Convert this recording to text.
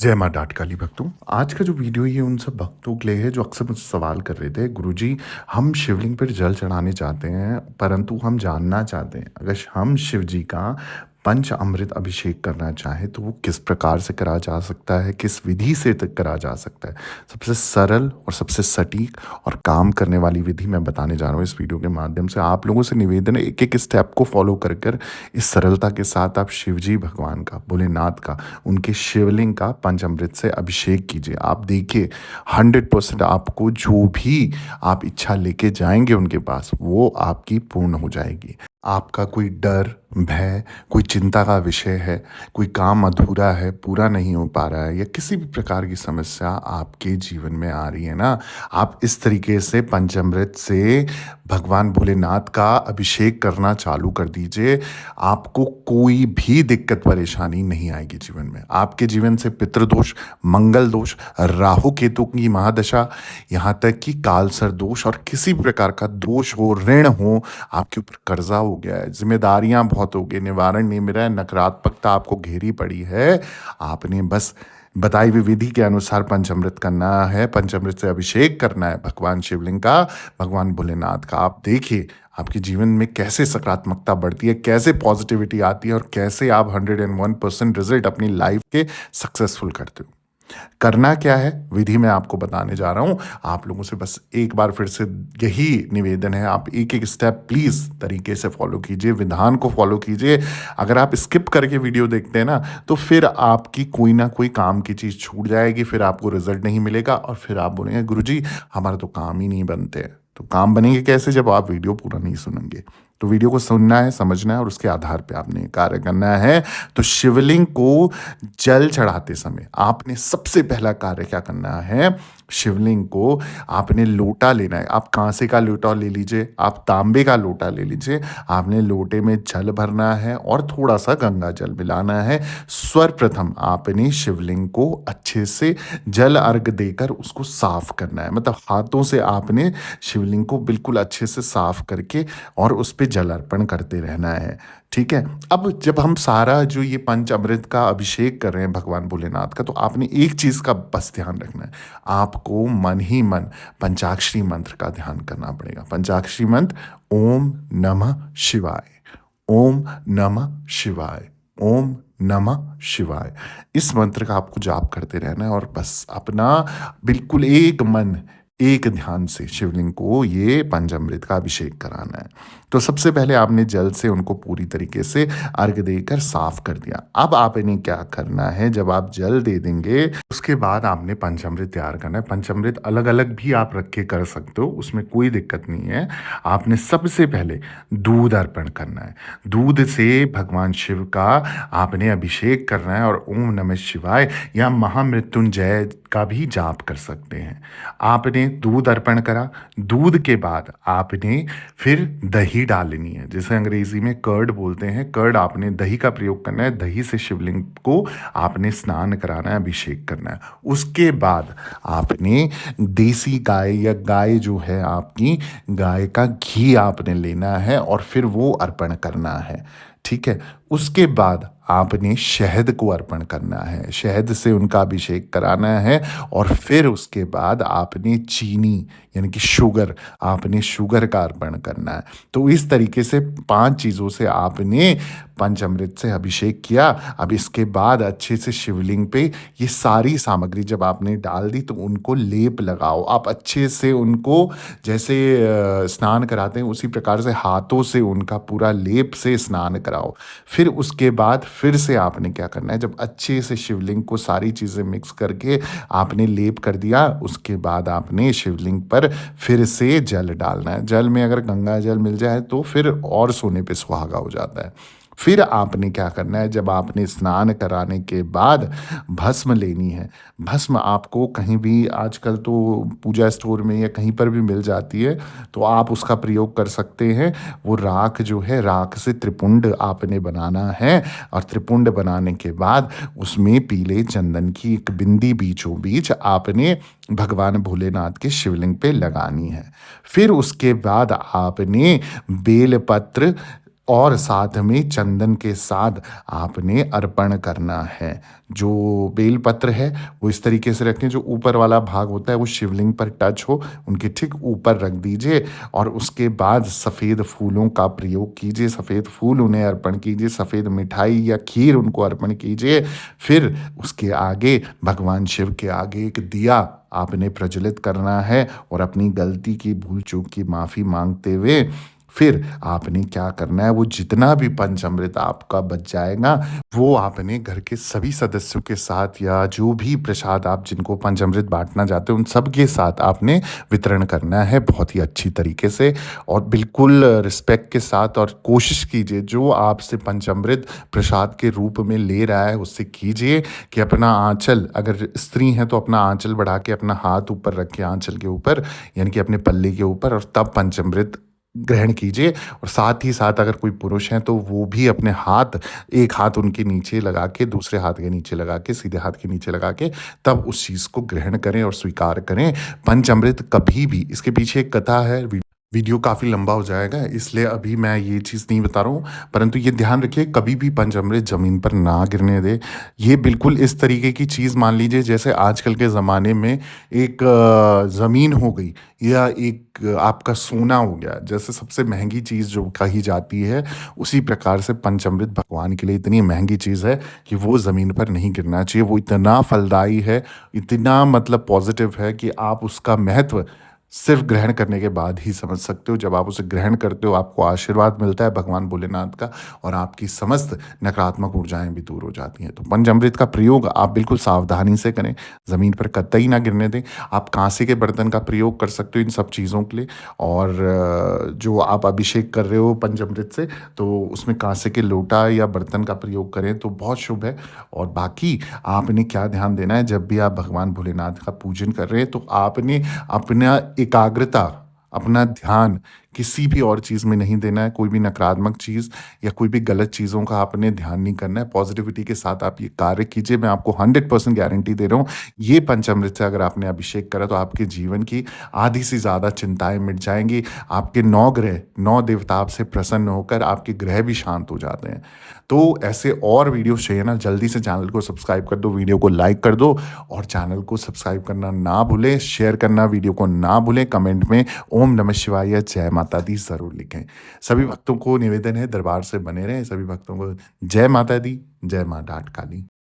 जय माँ डाटकाली भक्तों। आज का जो वीडियो ये उन सब भक्तों के लिए है जो अक्सर मुझसे सवाल कर रहे थे, गुरुजी हम शिवलिंग पर जल चढ़ाने चाहते हैं परंतु हम जानना चाहते हैं अगर हम शिव जी का पंच अमृत अभिषेक करना चाहें तो वो किस प्रकार से करा जा सकता है, किस विधि से तक करा जा सकता है। सबसे सरल और सबसे सटीक और काम करने वाली विधि मैं बताने जा रहा हूँ इस वीडियो के माध्यम से। आप लोगों से निवेदन है एक एक स्टेप को फॉलो कर कर इस सरलता के साथ आप शिव जी भगवान का, भोलेनाथ का, उनके शिवलिंग का पंचामृत से अभिषेक कीजिए। आप देखिए 100% आपको जो भी आप इच्छा लेके जाएंगे उनके पास वो आपकी पूर्ण हो जाएगी। आपका कोई डर, भय, कोई चिंता का विषय है, कोई काम अधूरा है, पूरा नहीं हो पा रहा है या किसी भी प्रकार की समस्या आपके जीवन में आ रही है ना, आप इस तरीके से पंचामृत से भगवान भोलेनाथ का अभिषेक करना चालू कर दीजिए। आपको कोई भी दिक्कत परेशानी नहीं आएगी जीवन में। आपके जीवन से पितृदोष, मंगल दोष, राहु केतु की महादशा, यहाँ तक कि कालसर दोष और किसी प्रकार का दोष हो, ऋण हो, आपके ऊपर कर्जा हो गया है, जिम्मेदारियां बहुत हो गई, निवारण नहीं मिल रहा है, नकारात्मकता आपको घेरी पड़ी है, आपने बस बताई हुई विधि के अनुसार पंचामृत करना है, पंचामृत से अभिषेक करना है भगवान शिवलिंग का, भगवान भोलेनाथ का। आप देखिए आपके जीवन में कैसे सकारात्मकता बढ़ती है, कैसे पॉजिटिविटी आती है और कैसे आप 101% रिजल्ट अपनी लाइफ के सक्सेसफुल करते हो। करना क्या है, विधि मैं आपको बताने जा रहा हूं। आप लोगों से बस एक बार फिर से यही निवेदन है, आप एक एक स्टेप प्लीज तरीके से फॉलो कीजिए, विधान को फॉलो कीजिए। अगर आप स्किप करके वीडियो देखते हैं ना तो फिर आपकी कोई ना कोई काम की चीज़ छूट जाएगी, फिर आपको रिजल्ट नहीं मिलेगा और फिर आप बोलेंगे गुरुजी हमारा तो काम ही नहीं बनते। तो काम बनेंगे कैसे जब आप वीडियो पूरा नहीं सुनेंगे। तो वीडियो को सुनना है, समझना है और उसके आधार पे आपने कार्य करना है। तो शिवलिंग को जल चढ़ाते समय आपने सबसे पहला कार्य क्या करना है, शिवलिंग को आपने लोटा लेना है। आप कांसे का लोटा ले लीजिए, आप तांबे का लोटा ले लीजिए। आपने लोटे में जल भरना है और थोड़ा सा गंगा जल मिलाना है। सर्वप्रथम आपने शिवलिंग को अच्छे से जल अर्घ देकर उसको साफ करना है, मतलब हाथों से आपने शिवलिंग को बिल्कुल अच्छे से साफ करके और उस पे जल अर्पण करते रहना है। ठीक है। अब जब हम सारा जो ये पंच अमृत का अभिषेक कर रहे हैं भगवान भोलेनाथ का, तो आपने एक चीज का बस ध्यान रखना है, आपको मन ही मन पंचाक्षरी मंत्र का ध्यान करना पड़ेगा। पंचाक्षरी मंत्र ओम नमः शिवाय, ओम नमः शिवाय, ओम नमः शिवाय। इस मंत्र का आपको जाप करते रहना है और बस अपना बिल्कुल एक मन एक ध्यान से शिवलिंग को ये पंचामृत का अभिषेक कराना है। तो सबसे पहले आपने जल से उनको पूरी तरीके से अर्घ देकर साफ कर दिया। अब आपने क्या करना है, जब आप जल दे देंगे उसके बाद आपने पंचामृत तैयार करना है। पंचामृत अलग अलग भी आप रख के कर सकते हो, उसमें कोई दिक्कत नहीं है। आपने सबसे पहले दूध अर्पण करना है। दूध से भगवान शिव का आपने अभिषेक करना है और ओम नमः शिवाय या महामृत्युंजय का भी जाप कर सकते हैं। आपने दूध अर्पण करा, दूध के बाद आपने फिर दही डालनी है, जैसे अंग्रेजी में कर्ड बोलते हैं, कर्ड आपने दही का प्रयोग करना है। दही से शिवलिंग को आपने स्नान कराना है, अभिषेक करना है। उसके बाद आपने देसी गाय या गाय जो है आपकी, गाय का घी आपने लेना है और फिर वो अर्पण करना है। ठीक है। उसके बाद आपने शहद को अर्पण करना है, शहद से उनका अभिषेक कराना है और फिर उसके बाद आपने चीनी यानी कि शुगर, आपने शुगर का अर्पण करना है। तो इस तरीके से 5 चीज़ों से आपने पंचामृत से अभिषेक किया। अब इसके बाद अच्छे से शिवलिंग पे ये सारी सामग्री जब आपने डाल दी तो उनको लेप लगाओ। आप अच्छे से उनको जैसे स्नान कराते हैं उसी प्रकार से हाथों से उनका पूरा लेप से स्नान कराओ। फिर उसके बाद फिर से आपने क्या करना है, जब अच्छे से शिवलिंग को सारी चीज़ें मिक्स करके आपने लेप कर दिया, उसके बाद आपने शिवलिंग पर फिर से जल डालना है। जल में अगर गंगा जल मिल जाए तो फिर और सोने पे सुहागा हो जाता है। फिर आपने क्या करना है, जब आपने स्नान कराने के बाद भस्म लेनी है। भस्म आपको कहीं भी आजकल तो पूजा स्टोर में या कहीं पर भी मिल जाती है, तो आप उसका प्रयोग कर सकते हैं। वो राख जो है, राख से त्रिपुंड आपने बनाना है और त्रिपुंड बनाने के बाद उसमें पीले चंदन की एक बिंदी बीचों बीच आपने भगवान भोलेनाथ के शिवलिंग पे लगानी है। फिर उसके बाद आपने बेलपत्र और साथ में चंदन के साथ आपने अर्पण करना है। जो बेलपत्र है वो इस तरीके से रखें, जो ऊपर वाला भाग होता है वो शिवलिंग पर टच हो, उनके ठीक ऊपर रख दीजिए और उसके बाद सफ़ेद फूलों का प्रयोग कीजिए, सफ़ेद फूल उन्हें अर्पण कीजिए, सफ़ेद मिठाई या खीर उनको अर्पण कीजिए। फिर उसके आगे भगवान शिव के आगे एक दिया आपने प्रज्वलित करना है और अपनी गलती की, भूल चूक की माफ़ी मांगते हुए फिर आपने क्या करना है, वो जितना भी पंचामृत आपका बच जाएगा, वो आपने घर के सभी सदस्यों के साथ या जो भी प्रसाद आप जिनको पंचामृत बाँटना चाहते हो, उन सब के साथ आपने वितरण करना है बहुत ही अच्छी तरीके से और बिल्कुल रिस्पेक्ट के साथ। और कोशिश कीजिए जो आपसे पंचामृत प्रसाद के रूप में ले रहा है, उससे कीजिए कि अपना आँचल, अगर स्त्री हैं तो अपना आँचल बढ़ा के अपना हाथ ऊपर रख के आँचल के ऊपर, यानी कि अपने पल्ले के ऊपर, और तब पंचामृत ग्रहण कीजिए। और साथ ही साथ अगर कोई पुरुष हैं तो वो भी अपने हाथ, एक हाथ उनके नीचे लगा के, दूसरे हाथ के नीचे लगा के, सीधे हाथ के नीचे लगा के तब उस चीज़ को ग्रहण करें और स्वीकार करें। पंचामृत कभी भी, इसके पीछे एक कथा है, वीडियो काफ़ी लंबा हो जाएगा इसलिए अभी मैं ये चीज़ नहीं बता रहा हूँ, परंतु ये ध्यान रखिए कभी भी पंचामृत ज़मीन पर ना गिरने दें। ये बिल्कुल इस तरीके की चीज़ मान लीजिए जैसे आजकल के ज़माने में एक ज़मीन हो गई या एक आपका सोना हो गया, जैसे सबसे महँगी चीज़ जो कही जाती है, उसी प्रकार से पंचामृत भगवान के लिए इतनी महँगी चीज़ है कि वो ज़मीन पर नहीं गिरना चाहिए। वो इतना फलदायी है, इतना मतलब पॉज़िटिव है कि आप उसका महत्व सिर्फ़ ग्रहण करने के बाद ही समझ सकते हो। जब आप उसे ग्रहण करते हो, आपको आशीर्वाद मिलता है भगवान भोलेनाथ का और आपकी समस्त नकारात्मक ऊर्जाएँ भी दूर हो जाती हैं। तो पंचामृत का प्रयोग आप बिल्कुल सावधानी से करें, ज़मीन पर कतई ना गिरने दें। आप काँसे के बर्तन का प्रयोग कर सकते हो इन सब चीज़ों के लिए। और जो आप अभिषेक कर रहे हो पंचामृत से, तो उसमें काँसे के लोटा या बर्तन का प्रयोग करें तो बहुत शुभ है। और बाकी आपने क्या ध्यान देना है, जब भी आप भगवान भोलेनाथ का पूजन कर रहे हैं तो आपने अपना एकाग्रता, अपना ध्यान किसी भी और चीज़ में नहीं देना है, कोई भी नकारात्मक चीज़ या कोई भी गलत चीज़ों का आपने ध्यान नहीं करना है। पॉज़िटिविटी के साथ आप ये कार्य कीजिए, मैं आपको 100% गारंटी दे रहा हूँ। ये पंचामृत से अगर आपने अभिषेक करा तो आपके जीवन की आधी से ज़्यादा चिंताएँ मिट जाएँगी। आपके 9 ग्रह, 9 देवता आपसे प्रसन्न होकर आपके ग्रह भी शांत हो जाते हैं। तो ऐसे और वीडियोज़ चाहिए ना, जल्दी से चैनल को सब्सक्राइब कर दो, वीडियो को लाइक कर दो और चैनल को सब्सक्राइब करना ना भूलें, शेयर करना वीडियो को ना भूलें, कमेंट में ओम नमः शिवाय या जय माता दी ज़रूर लिखें। सभी भक्तों को निवेदन है दरबार से बने रहें, सभी भक्तों को जय माता दी, जय माँ डाठ काली।